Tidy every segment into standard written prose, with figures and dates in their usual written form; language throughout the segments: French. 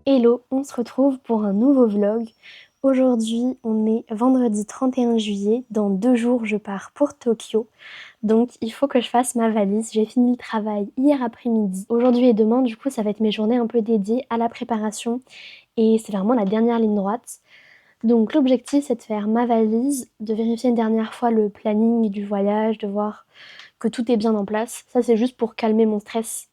Hello, on se retrouve pour un nouveau vlog. Aujourd'hui, on est vendredi 31 juillet. Dans 2 jours, je pars pour Tokyo. Donc, il faut que je fasse ma valise. J'ai fini le travail hier après-midi. Aujourd'hui et demain, du coup, ça va être mes journées un peu dédiées à la préparation. Et c'est vraiment la dernière ligne droite. Donc, l'objectif, c'est de faire ma valise, de vérifier une dernière fois le planning du voyage, de voir que tout est bien en place. Ça, c'est juste pour calmer mon stress.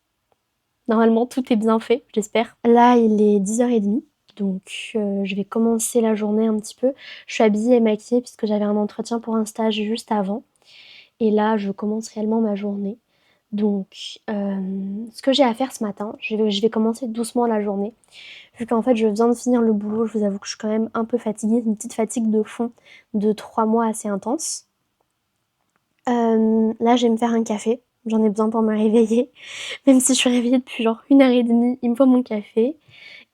Normalement, tout est bien fait, j'espère. Là, il est 10h30, donc je vais commencer la journée un petit peu. Je suis habillée et maquillée puisque j'avais un entretien pour un stage juste avant. Et là, je commence réellement ma journée. Donc, ce que j'ai à faire ce matin, je vais commencer doucement la journée. Vu qu'en fait, je viens de finir le boulot, je vous avoue que je suis quand même un peu fatiguée. C'est une petite fatigue de fond de 3 mois assez intense. Là, je vais me faire un café. J'en ai besoin pour me réveiller. Même si je suis réveillée depuis genre 1h30, il me faut mon café.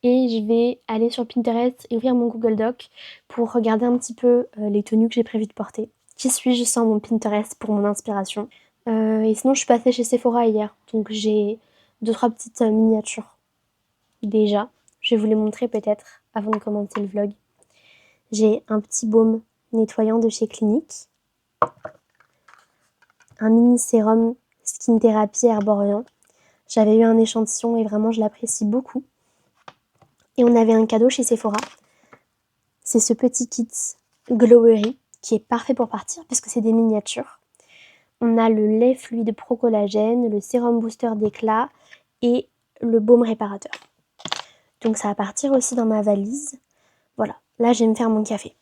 Et je vais aller sur Pinterest et ouvrir mon Google Doc pour regarder un petit peu les tenues que j'ai prévu de porter. Qui suis-je sans mon Pinterest pour mon inspiration. Et sinon, je suis passée chez Sephora hier. Donc j'ai 2-3 petites miniatures. Déjà, je vais vous les montrer peut-être avant de commencer le vlog. J'ai un petit baume nettoyant de chez Clinique. Un mini sérum Skin Therapy Herborian. J'avais eu un échantillon et vraiment je l'apprécie beaucoup. Et on avait un cadeau chez Sephora. C'est ce petit kit Glowery qui est parfait pour partir puisque c'est des miniatures. On a le lait fluide pro collagène, le sérum booster d'éclat et le baume réparateur. Donc ça va partir aussi dans ma valise. Voilà, là je vais me faire mon café.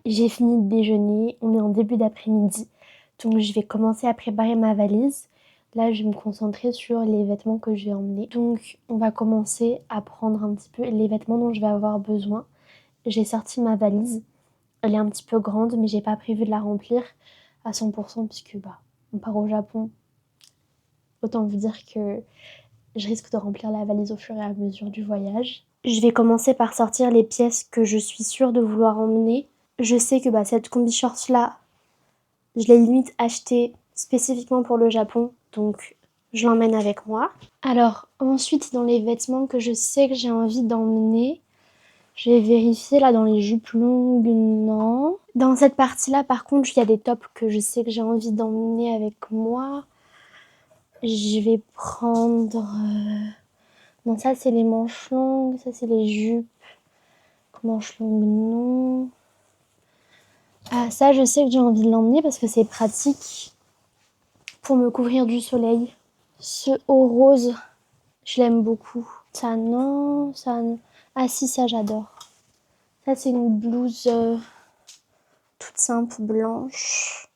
J'ai fini de déjeuner, on est en début d'après-midi, donc je vais commencer à préparer ma valise. Là, je vais me concentrer sur les vêtements que je vais emmener. Donc, on va commencer à prendre un petit peu les vêtements dont je vais avoir besoin. J'ai sorti ma valise. Elle est un petit peu grande, mais j'ai pas prévu de la remplir à 100% puisque on part au Japon. Autant vous dire que je risque de remplir la valise au fur et à mesure du voyage. Je vais commencer par sortir les pièces que je suis sûre de vouloir emmener. Je sais que cette combi short là, je l'ai limite achetée spécifiquement pour le Japon, donc je l'emmène avec moi. Alors ensuite, dans les vêtements que je sais que j'ai envie d'emmener, je vais vérifier là dans les jupes longues, non. Dans cette partie-là, par contre, il y a des tops que je sais que j'ai envie d'emmener avec moi. Je vais prendre... Non, ça c'est les manches longues, ça c'est les jupes. Manches longues, non. Ah, ça je sais que j'ai envie de l'emmener parce que c'est pratique pour me couvrir du soleil. Ce haut rose, je l'aime beaucoup. Ça non, ça... Ah si, ça j'adore. Ça c'est une blouse toute simple, blanche.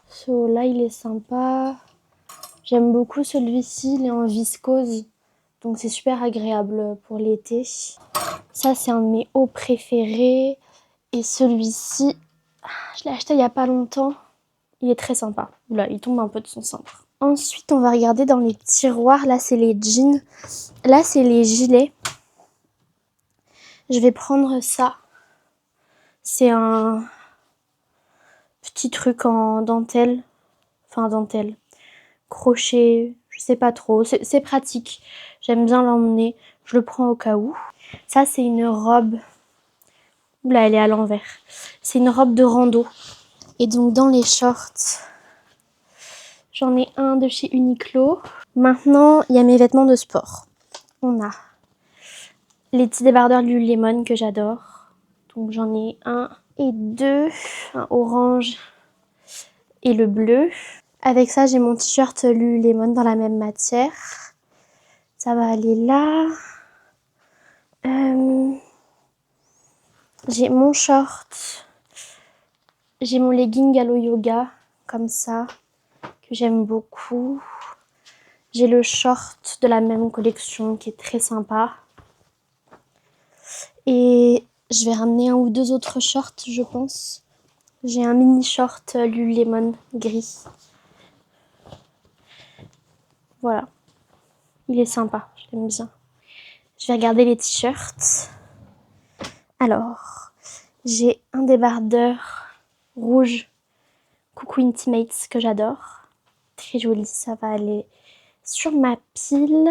Ce haut là, il est sympa. J'aime beaucoup celui-ci, il est en viscose. Donc c'est super agréable pour l'été. Ça c'est un de mes hauts préférés. Et celui-ci, je l'ai acheté il n'y a pas longtemps. Il est très sympa. Là, il tombe un peu de son cintre. Ensuite, on va regarder dans les tiroirs. Là, c'est les jeans. Là, c'est les gilets. Je vais prendre ça. C'est un petit truc en dentelle. Enfin, dentelle. Crochet. Je sais pas trop. C'est pratique. J'aime bien l'emmener. Je le prends au cas où. Ça, c'est une robe. Oula, elle est à l'envers. C'est une robe de rando. Et donc, dans les shorts... J'en ai un de chez Uniqlo. Maintenant, il y a mes vêtements de sport. On a les petits débardeurs Lululemon que j'adore. Donc j'en ai un et deux. Un orange et le bleu. Avec ça, j'ai mon t-shirt Lululemon dans la même matière. Ça va aller là. J'ai mon short. J'ai mon legging Allo Yoga, comme ça, que j'aime beaucoup. J'ai le short de la même collection qui est très sympa. Et je vais ramener un ou deux autres shorts, je pense. J'ai un mini short Lululemon gris. Voilà. Il est sympa, je l'aime bien. Je vais regarder les t-shirts. Alors, j'ai un débardeur rouge Coucou Intimates que j'adore. Très joli, ça va aller sur ma pile.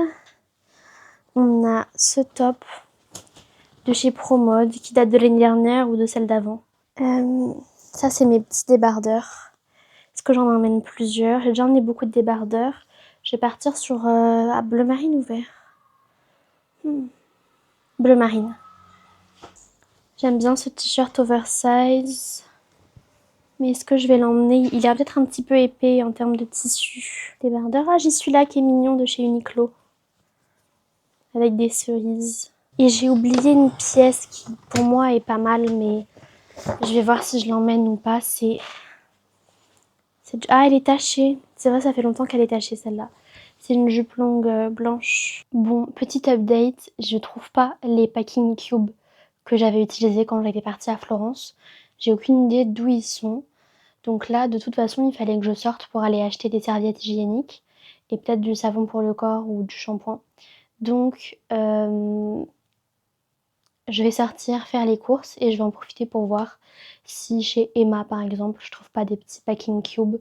On a ce top de chez ProMode qui date de l'année dernière ou de celle d'avant. Ça, c'est mes petits débardeurs. Est-ce que j'en emmène plusieurs? J'ai déjà emmené beaucoup de débardeurs. Je vais partir sur bleu marine ou vert? Bleu marine. J'aime bien ce t-shirt oversize. Mais est-ce que je vais l'emmener? Il est peut-être un petit peu épais en termes de tissu. Débardeur. Ah, j'ai celui-là qui est mignon de chez Uniqlo. Avec des cerises. Et j'ai oublié une pièce qui, pour moi, est pas mal, mais je vais voir si je l'emmène ou pas. Ah, elle est tachée. C'est vrai, ça fait longtemps qu'elle est tachée, celle-là. C'est une jupe longue blanche. Bon, petit update. Je trouve pas les packing cubes que j'avais utilisés quand j'étais partie à Florence. J'ai aucune idée d'où ils sont. Donc là, de toute façon, il fallait que je sorte pour aller acheter des serviettes hygiéniques et peut-être du savon pour le corps ou du shampoing. Donc, je vais sortir faire les courses et je vais en profiter pour voir si chez Emma, par exemple, je trouve pas des petits packing cubes.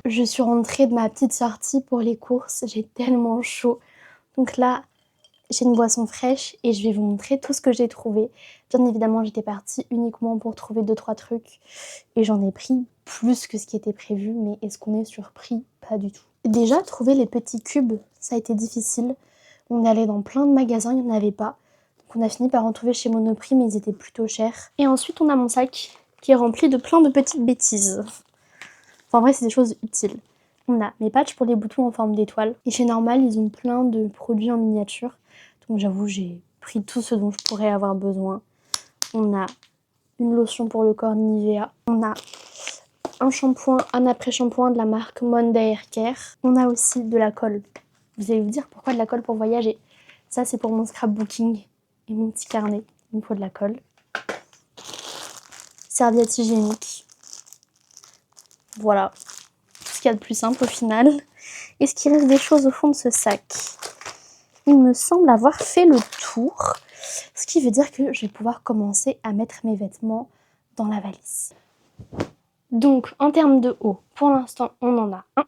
Je suis rentrée de ma petite sortie pour les courses, j'ai tellement chaud. Donc là, j'ai une boisson fraîche et je vais vous montrer tout ce que j'ai trouvé. Bien évidemment, j'étais partie uniquement pour trouver 2-3 trucs et j'en ai pris plus que ce qui était prévu, mais est-ce qu'on est surpris? Pas du tout. Déjà, trouver les petits cubes, ça a été difficile. On est allé dans plein de magasins, il n'y en avait pas. Donc on a fini par en trouver chez Monoprix, mais ils étaient plutôt chers. Et ensuite, on a mon sac qui est rempli de plein de petites bêtises. Enfin, en vrai, c'est des choses utiles. On a mes patchs pour les boutons en forme d'étoile. Et chez Normal, ils ont plein de produits en miniature. Donc j'avoue, j'ai pris tout ce dont je pourrais avoir besoin. On a une lotion pour le corps Nivea. On a un shampoing, un après-shampoing de la marque Monday Hair Care. On a aussi de la colle. Vous allez vous dire pourquoi de la colle pour voyager? Ça, c'est pour mon scrapbooking et mon petit carnet. Il me faut de la colle. Serviette hygiénique. Voilà. Tout ce qu'il y a de plus simple au final. Est-ce qu'il reste des choses au fond de ce sac? Il me semble avoir fait le tour. Ce qui veut dire que je vais pouvoir commencer à mettre mes vêtements dans la valise. Donc, en termes de haut, pour l'instant, on en a un.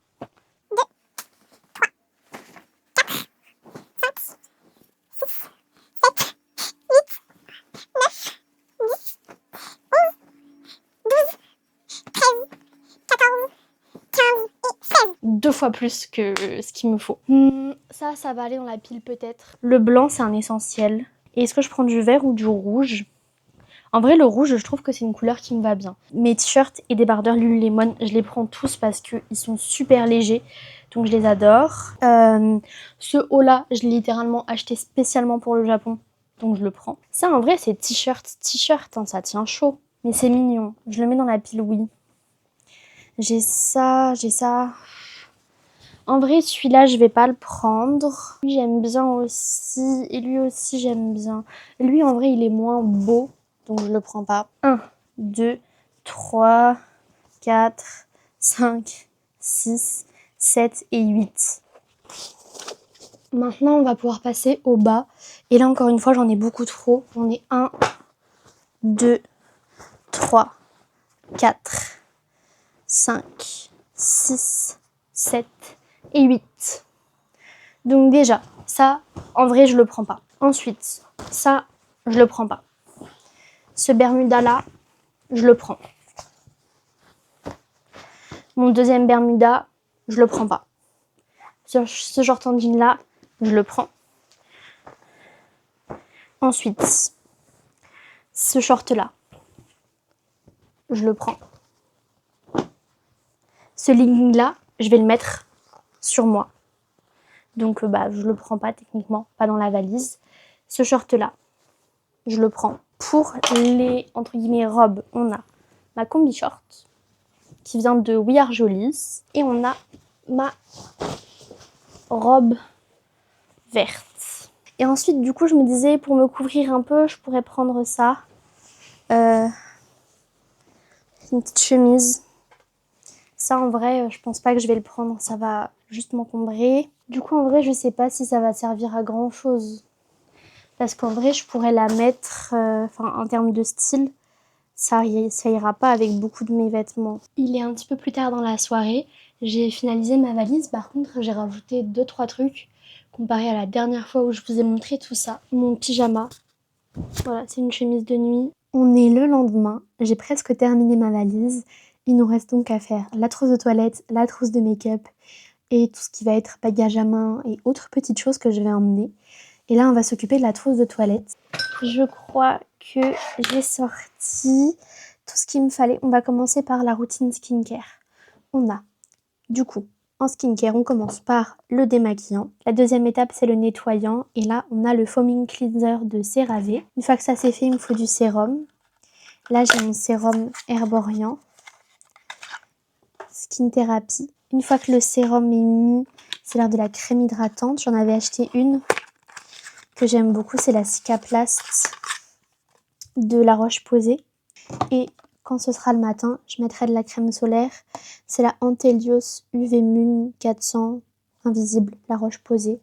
2 fois plus que ce qu'il me faut. Ça va aller dans la pile peut-être. Le blanc, c'est un essentiel. Et est-ce que je prends du vert ou du rouge? En vrai, le rouge, je trouve que c'est une couleur qui me va bien. Mes t-shirts et débardeurs Lululemon, je les prends tous parce qu'ils sont super légers. Donc je les adore. Ce haut-là, je l'ai littéralement acheté spécialement pour le Japon. Donc je le prends. Ça, en vrai, c'est t-shirt, hein, ça tient chaud. Mais c'est mignon. Je le mets dans la pile oui. J'ai ça. En vrai, celui-là, je vais pas le prendre. Lui, j'aime bien aussi. Et lui aussi, j'aime bien. Lui, en vrai, il est moins beau. Donc, je le prends pas. 1, 2, 3, 4, 5, 6, 7 et 8. Maintenant, on va pouvoir passer au bas. Et là, encore une fois, j'en ai beaucoup trop. On est 1, 2, 3, 4, 5, 6, 7 et 8. Donc déjà, ça, en vrai, je le prends pas. Ensuite, ça, je le prends pas. Ce Bermuda-là, je le prends. Mon deuxième Bermuda, je le prends pas. Ce short en jean-là, je le prends. Ensuite, ce short-là, je le prends. Ce legging-là, je vais le mettre sur moi. Donc, je le prends pas techniquement, pas dans la valise. Ce short-là, je le prends. Pour les, entre guillemets, robes, on a ma combi short qui vient de We Are Jolies. Et on a ma robe verte. Et ensuite, du coup, je me disais, pour me couvrir un peu, je pourrais prendre ça. une petite chemise. Ça, en vrai, je pense pas que je vais le prendre. Ça va juste m'encombrer. Du coup, en vrai, je sais pas si ça va servir à grand chose. Parce qu'en vrai, je pourrais la mettre... en termes de style, ça ira pas avec beaucoup de mes vêtements. Il est un petit peu plus tard dans la soirée. J'ai finalisé ma valise. Par contre, j'ai rajouté 2-3 trucs comparé à la dernière fois où je vous ai montré tout ça. Mon pyjama. Voilà, c'est une chemise de nuit. On est le lendemain. J'ai presque terminé ma valise. Il nous reste donc à faire la trousse de toilette, la trousse de make-up et tout ce qui va être bagage à main et autres petites choses que je vais emmener. Et là, on va s'occuper de la trousse de toilette. Je crois que j'ai sorti tout ce qu'il me fallait. On va commencer par la routine skincare. On a, du coup, en skincare, on commence par le démaquillant. La deuxième étape, c'est le nettoyant. Et là, on a le foaming cleanser de CeraVe. Une fois que ça c'est fait, il me faut du sérum. Là, j'ai mon sérum Herborian. Skin Therapy. Une fois que le sérum est mis, c'est l'heure de la crème hydratante. J'en avais acheté une que j'aime beaucoup, c'est la Cicaplast de La Roche-Posay. Et quand ce sera le matin, je mettrai de la crème solaire. C'est la Antelios UV Moon 400 Invisible, La Roche-Posay.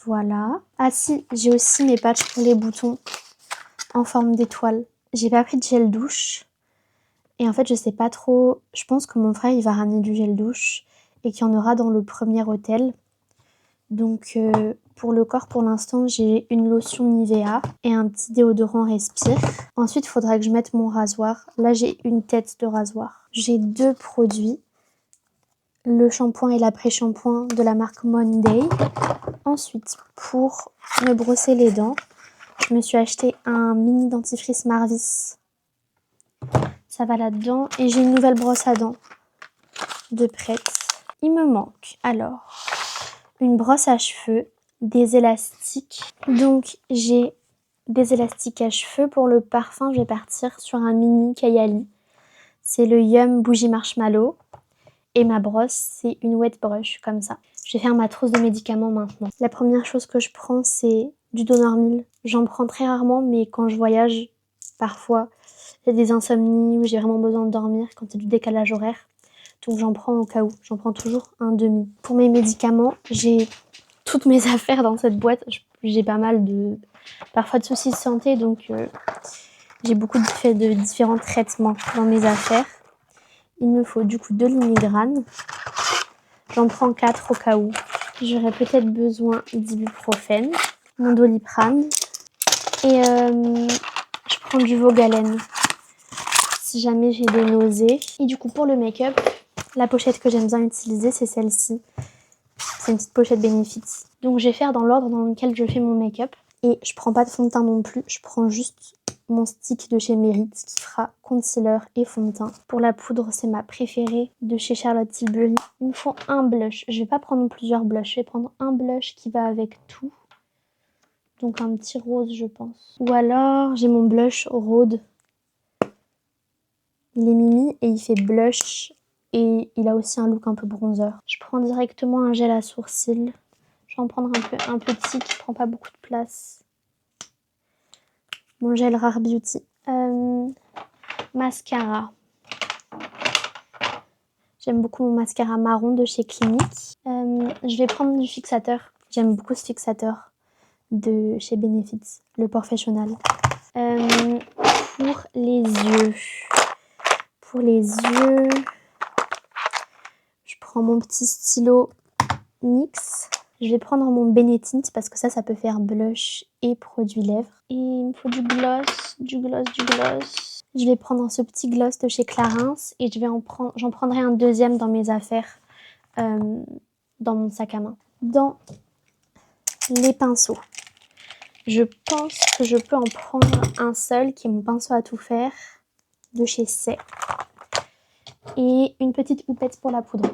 Voilà. Ah si, j'ai aussi mes patchs pour les boutons en forme d'étoile. J'ai pas pris de gel douche. Et en fait, je sais pas trop. Je pense que mon frère, il va ramener du gel douche et qu'il y en aura dans le premier hôtel. Donc, pour le corps, pour l'instant, j'ai une lotion Nivea et un petit déodorant Respire. Ensuite, il faudra que je mette mon rasoir. Là, j'ai une tête de rasoir. J'ai 2 produits. Le shampoing et l'après-shampoing de la marque Monday. Ensuite, pour me brosser les dents, je me suis acheté un mini dentifrice Marvis. Ça va là-dedans. Et j'ai une nouvelle brosse à dents de prête. Il me manque alors une brosse à cheveux, des élastiques. Donc j'ai des élastiques à cheveux. Pour le parfum, je vais partir sur un mini Kayali. C'est le Yum Bougie Marshmallow. Et ma brosse, c'est une wet brush, comme ça. Je vais faire ma trousse de médicaments maintenant. La première chose que je prends, c'est du Donormil. J'en prends très rarement, mais quand je voyage, parfois, j'ai des insomnies ou j'ai vraiment besoin de dormir quand il y a du décalage horaire. Donc j'en prends au cas où. J'en prends toujours un demi. Pour mes médicaments, j'ai toutes mes affaires dans cette boîte. J'ai pas mal parfois de soucis de santé, donc j'ai beaucoup de différents traitements dans mes affaires. Il me faut du coup 2 Limigrane. J'en prends 4 au cas où. J'aurais peut-être besoin d'ibuprofène, mon Doliprane et je prends du Vogalène si jamais j'ai des nausées. Et du coup pour le make-up, la pochette que j'aime bien utiliser, c'est celle-ci. C'est une petite pochette Benefit. Donc je vais faire dans l'ordre dans lequel je fais mon make-up. Et je prends pas de fond de teint non plus, je prends juste mon stick de chez Merit qui fera concealer et fond de teint. Pour la poudre, c'est ma préférée de chez Charlotte Tilbury. Il me faut un blush. Je vais pas prendre plusieurs blushs, je vais prendre un blush qui va avec tout. Donc un petit rose, je pense. Ou alors, j'ai mon blush Rhode. Il est mimi et il fait blush et il a aussi un look un peu bronzer. Je prends directement un gel à sourcils. Je vais en prendre un petit qui prend pas beaucoup de place. Mon gel Rare Beauty. Mascara. J'aime beaucoup mon mascara marron de chez Clinique. Je vais prendre du fixateur. J'aime beaucoup ce fixateur de chez Benefit, le Professional. Pour les yeux. Je prends mon petit stylo NYX. Je vais prendre mon Benetint parce que ça peut faire blush et produit lèvres. Et il me faut du gloss. Je vais prendre ce petit gloss de chez Clarins et j'en prendrai un deuxième dans mes affaires, dans mon sac à main. Dans les pinceaux, je pense que je peux en prendre un seul qui est mon pinceau à tout faire de chez C'est. Et une petite houppette pour la poudre.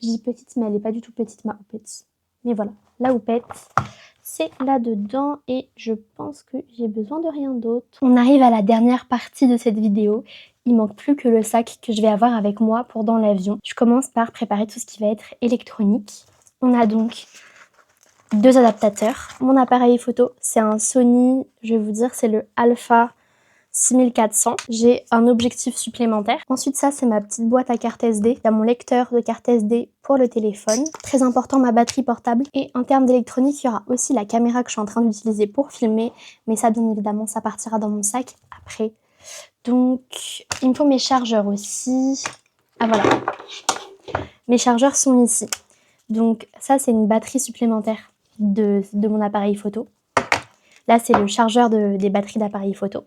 Je dis petite, mais elle n'est pas du tout petite, ma houppette. Mais voilà, la houppette, c'est là-dedans et je pense que j'ai besoin de rien d'autre. On arrive à la dernière partie de cette vidéo. Il manque plus que le sac que je vais avoir avec moi pour dans l'avion. Je commence par préparer tout ce qui va être électronique. On a donc 2 adaptateurs. Mon appareil photo, c'est un Sony, je vais vous dire, c'est le Alpha 6400. J'ai un objectif supplémentaire. Ensuite, ça, c'est ma petite boîte à carte SD. Il y a mon lecteur de carte SD pour le téléphone. Très important, ma batterie portable. Et en termes d'électronique, il y aura aussi la caméra que je suis en train d'utiliser pour filmer. Mais ça, bien évidemment, ça partira dans mon sac après. Donc, il me faut mes chargeurs aussi. Ah voilà. Mes chargeurs sont ici. Donc, ça, c'est une batterie supplémentaire de mon appareil photo. Là, c'est le chargeur des batteries d'appareil photo.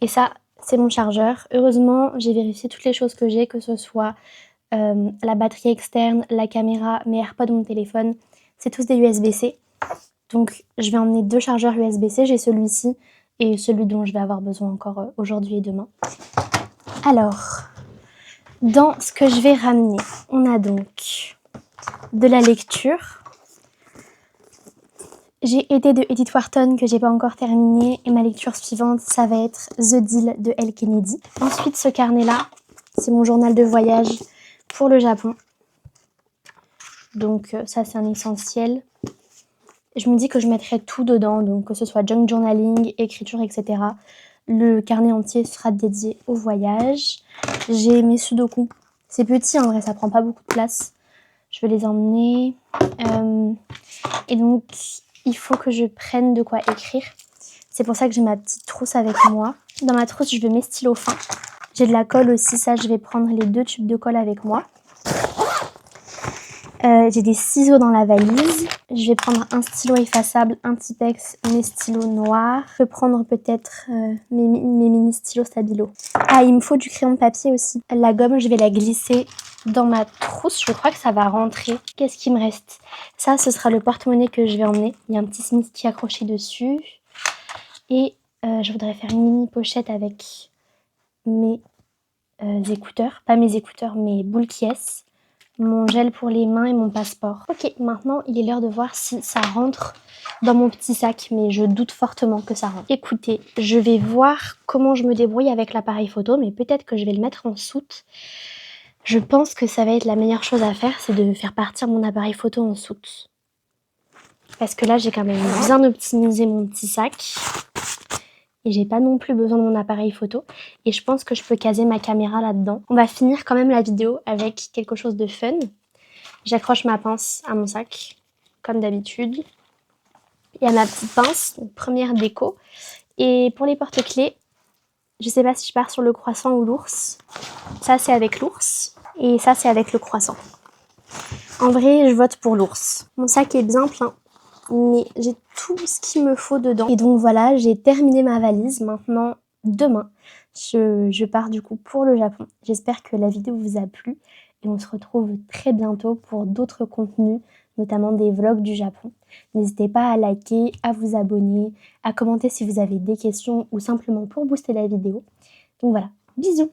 Et ça, c'est mon chargeur. Heureusement, j'ai vérifié toutes les choses que j'ai, que ce soit la batterie externe, la caméra, mes AirPods, mon téléphone. C'est tous des USB-C. Donc, je vais emmener 2 chargeurs USB-C. J'ai celui-ci et celui dont je vais avoir besoin encore aujourd'hui et demain. Alors, dans ce que je vais ramener, on a donc de la lecture. J'ai Été de Edith Wharton que j'ai pas encore terminé et ma lecture suivante, ça va être The Deal de Elle Kennedy. Ensuite, ce carnet-là, c'est mon journal de voyage pour le Japon. Donc ça, c'est un essentiel. Je me dis que je mettrai tout dedans, donc que ce soit junk journaling, écriture, etc. Le carnet entier sera dédié au voyage. J'ai mes sudoku. C'est petit en vrai, ça prend pas beaucoup de place. Je vais les emmener. Et donc, il faut que je prenne de quoi écrire. C'est pour ça que j'ai ma petite trousse avec moi. Dans ma trousse, je vais mes stylos fins. J'ai de la colle aussi, ça, je vais prendre les 2 tubes de colle avec moi. J'ai des ciseaux dans la valise. Je vais prendre un stylo effaçable, un Tipex, mes stylos noirs. Je peux prendre peut-être mes mini stylos Stabilo. Ah, il me faut du crayon de papier aussi. La gomme, je vais la glisser dans ma trousse. Je crois que ça va rentrer. Qu'est-ce qui me reste? Ça, ce sera le porte-monnaie que je vais emmener. Il y a un petit Smith qui est accroché dessus. Et je voudrais faire une mini pochette avec mes écouteurs. Pas mes écouteurs, mes boules qui est. Mon gel pour les mains et mon passeport. Ok, maintenant il est l'heure de voir si ça rentre dans mon petit sac, mais je doute fortement que ça rentre. Écoutez, je vais voir comment je me débrouille avec l'appareil photo, mais peut-être que je vais le mettre en soute. Je pense que ça va être la meilleure chose à faire, c'est de faire partir mon appareil photo en soute. Parce que là, j'ai quand même bien optimisé mon petit sac. Et j'ai pas non plus besoin de mon appareil photo. Et je pense que je peux caser ma caméra là-dedans. On va finir quand même la vidéo avec quelque chose de fun. J'accroche ma pince à mon sac, comme d'habitude. Il y a ma petite pince, première déco. Et pour les porte-clés, je sais pas si je pars sur le croissant ou l'ours. Ça, c'est avec l'ours. Et ça, c'est avec le croissant. En vrai, je vote pour l'ours. Mon sac est bien plein. Mais j'ai tout ce qu'il me faut dedans. Et donc voilà, j'ai terminé ma valise. Maintenant, demain, je pars du coup pour le Japon. J'espère que la vidéo vous a plu. Et on se retrouve très bientôt pour d'autres contenus, notamment des vlogs du Japon. N'hésitez pas à liker, à vous abonner, à commenter si vous avez des questions ou simplement pour booster la vidéo. Donc voilà, bisous!